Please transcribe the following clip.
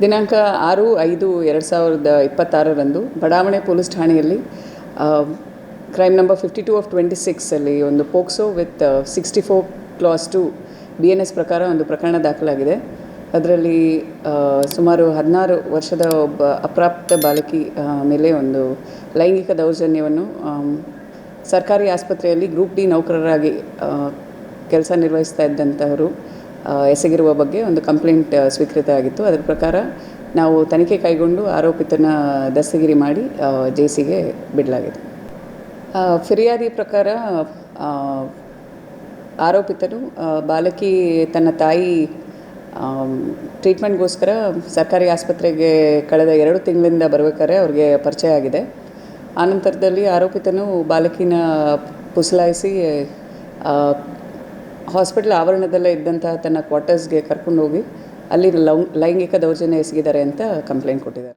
ದಿನಾಂಕ 6/5/2026 ಬಡಾವಣೆ ಪೊಲೀಸ್ ಠಾಣೆಯಲ್ಲಿ ಕ್ರೈಮ್ ನಂಬರ್ 52 ಆಫ್ 26 ಅಲ್ಲಿ ಒಂದು ಪೋಕ್ಸೋ ವಿತ್ 64 ಕ್ಲಾಸ್ 2 BNS ಪ್ರಕಾರ ಒಂದು ಪ್ರಕರಣ ದಾಖಲಾಗಿದೆ. ಅದರಲ್ಲಿ ಸುಮಾರು 16 ವರ್ಷದ ಒಬ್ಬ ಅಪ್ರಾಪ್ತ ಬಾಲಕಿ ಮೇಲೆ ಒಂದು ಲೈಂಗಿಕ ದೌರ್ಜನ್ಯವನ್ನು ಸರ್ಕಾರಿ ಆಸ್ಪತ್ರೆಯಲ್ಲಿ ಗ್ರೂಪ್ ಡಿ ನೌಕರರಾಗಿ ಕೆಲಸ ನಿರ್ವಹಿಸ್ತಾ ಇದ್ದಂಥವರು ಎಸಗಿರುವ ಬಗ್ಗೆ ಒಂದು ಕಂಪ್ಲೇಂಟ್ ಸ್ವೀಕೃತ ಆಗಿತ್ತು. ಅದರ ಪ್ರಕಾರ ನಾವು ತನಿಖೆ ಕೈಗೊಂಡು ಆರೋಪಿತನ ದಸ್ತಗಿರಿ ಮಾಡಿ ಜೇಸಿಗೆ ಬಿಡಲಾಗಿದೆ. ಫಿರ್ಯಾದಿ ಪ್ರಕಾರ ಆರೋಪಿತನು ಬಾಲಕಿ ತನ್ನ ತಾಯಿ ಟ್ರೀಟ್ಮೆಂಟ್ಗೋಸ್ಕರ ಸರ್ಕಾರಿ ಆಸ್ಪತ್ರೆಗೆ ಕಳೆದ 2 ತಿಂಗಳಿಂದ ಬರಬೇಕಾದ್ರೆ ಅವ್ರಿಗೆ ಪರಿಚಯ ಆಗಿದೆ. ಆನಂತರದಲ್ಲಿ ಆರೋಪಿತನು ಬಾಲಕಿನ ಪುಸಲಾಯಿಸಿ ಹಾಸ್ಪಿಟಲ್ ಆವರಣದಲ್ಲೇ ಇದ್ದಂತಹ ತನ್ನ ಕ್ವಾರ್ಟರ್ಸ್ಗೆ ಕರ್ಕೊಂಡು ಹೋಗಿ ಅಲ್ಲಿ ಲೈಂಗಿಕ ದೌರ್ಜನ್ಯ ಎಸಗಿದ್ದಾರೆ ಅಂತ ಕಂಪ್ಲೇಂಟ್ ಕೊಟ್ಟಿದ್ದಾರೆ.